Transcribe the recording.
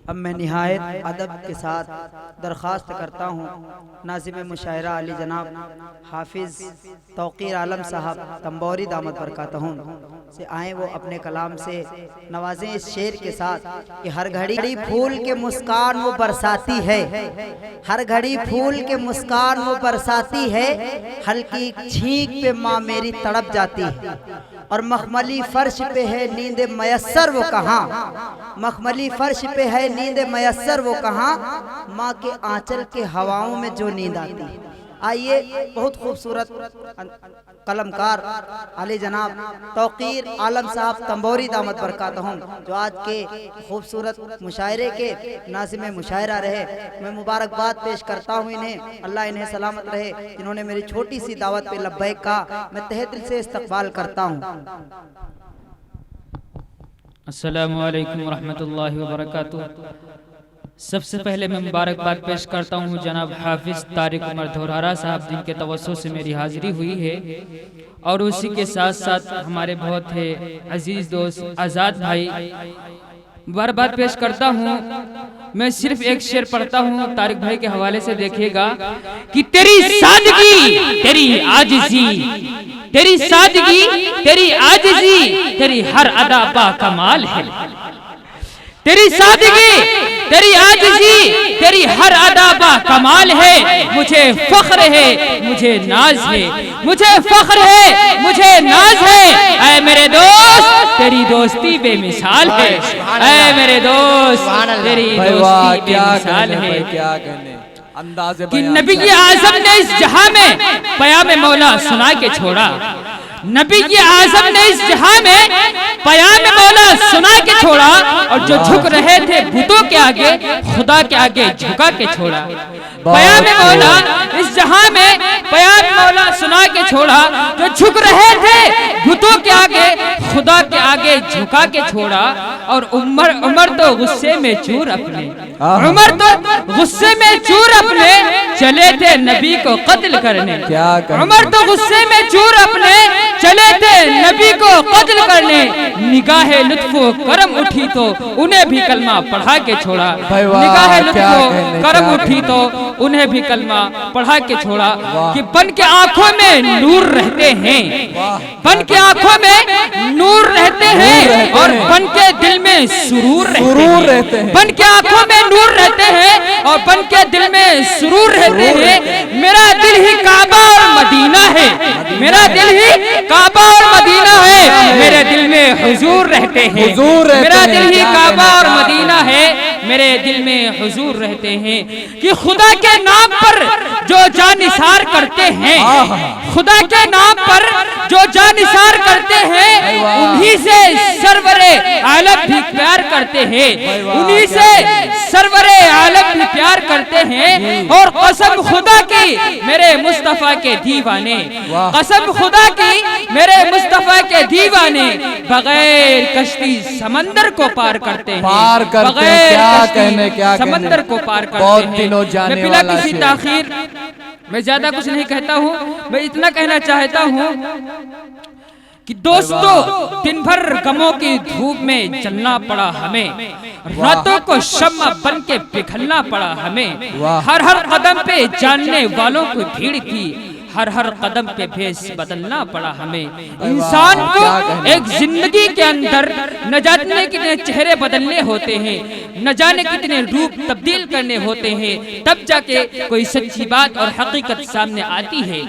अब मैं निहायत अदब के साथ दरख्वास्त करता हूँ नाज़िम मुशायरा अली जनाब हाफिज़ तौक़ीर आलम साहब तंबोरी दामत बरकातहूं से आए, वो अपने कलाम से नवाजें इस शेर के साथ कि हर घड़ी फूल के मुस्कान वो बरसाती है, हर घड़ी फूल के मुस्कान वो बरसाती है, हल्की छींक पे माँ मेरी तड़प जाती है, और मखमली फर्श पे है नींद मयस्सर वो कहाँ, मखमली फर्श पे है नींद मयस्सर वो कहाँ, माँ के आंचल के हवाओं में जो नींद आती है। आइए बहुत खूबसूरत कलमकार अली जनाब तौक़ीर आलम साहब तंबोरी दामत बरकातहूं जो आज के खूबसूरत मुशायरे के नाज़िम मुशायरा रहे, मैं मुबारकबाद पेश करता हूँ इन्हें। अल्लाह इन्हें सलामत रहे जिन्होंने मेरी छोटी सी दावत पे लब्बैक कहा। मैं तहे दिल से इस्तक़बाल करता हूँ। अस्सलामु अलैकुम वरहमतुल्लाहि वबरकातुह। सबसे पहले मैं मुबारकबाद पेश करता हूँ जनाब हाफिज़ तारिक उमर धोरारा साहब जिनके तवज्जो से मेरी हाज़िरी हुई है, और उसी के साथ साथ हमारे बहुत है अजीज़ दोस्त आज़ाद भाई। मुबारकबाद पेश करता हूँ। मैं सिर्फ एक शेर पढ़ता हूँ तारिक भाई के हवाले से, देखिएगा कि तेरी सादगी तेरी आजिज़ी, तेरी सादगी तेरी आजिज़ी, तेरी हर अदा बा कमाल है, तेरी सादगी तेरी आजिज़ी, तेरी हर अदा बा कमाल है, मुझे फख्र है मुझे नाज है, मुझे फख्र है मुझे नाज है, ऐ मेरे दोस्त तेरी दोस्ती बेमिसाल है, ऐ मेरे दोस्त तेरी दोस्ती बेमिसाल है। क्या कहने अंदाज़े कि नबी की आज़म ने इस जहां में पयामे मौला सुना के छोड़ा, नबी की आज़म ने इस जहां में पयामे मौला सुना के छोड़ा, और जो झुक रहे थे बुतों के आगे खुदा के आगे झुका के छोड़ा। पयामे मौला इस जहां में पयामे मौला सुना के छोड़ा, जो झुक रहे थे बुतों के आगे खुदा के आगे झुका के छोड़ा। और उमर तो गुस्से में चूर अपने, उमर तो गुस्से में चूर अपने चले थे नबी को कत्ल करने, उमर तो गुस्से में चूर अपने चले थे नबी को कत्ल करने। निगाहे लुत्फो करम उठी तो उन्हें भी कलमा पढ़ा के छोड़ा, निगाहे लुत्फो करम उठी तो उन्हें भी कलमा पढ़ा के छोड़ा। कि बन के आंखों में नूर रहते हैं, बन के आंखों में नूर रहते हैं, और बन के दिल में सुरूर रहते हैं, बन के आंखों में नूर रहते हैं और बन के दिल में सुरूर रहते हैं। मेरा दिल ही काबा और मदीना है, मेरा दिल ही काबा और मदीना है, मेरे दिल में हुजूर रहते हैं, मेरा दिल ही काबा और मदीना है, मेरे दिल में हुजूर रहते हैं। कि खुदा के नाम पर जो जानिसार करते हैं, खुदा के नाम पर जो जानिसार करते हैं, उन्हीं से सरवरे आलम भी प्यार करते हैं, उन्हीं से सरवरे आलम भी प्यार करते हैं। और कसम खुदा की मेरे मुस्तफा के दीवाने, कसम खुदा की मेरे मुस्तफा के दीवाने बगैर कश्ती समंदर को पार करते हैं, बगैर समंदर को पार करते हैं। मैं बिना किसी ताखीर मैं ज्यादा कुछ नहीं कहता हूँ, मैं इतना कहना चाहता हूँ कि दोस्तों दिन भर गमों की धूप में जलना पड़ा हमें, रातों को शम्मा बन के पिघलना पड़ा हमें, हर हर कदम पे जानने वालों की भीड़ थी, हर हर कदम पे भेष बदलना पड़ा हमें। इंसान को एक जिंदगी के अंदर न जाने कितने चेहरे बदलने होते हैं, न जाने कितने रूप तब्दील करने होते हैं, तब जाके कोई सच्ची बात और हकीकत सामने आती है।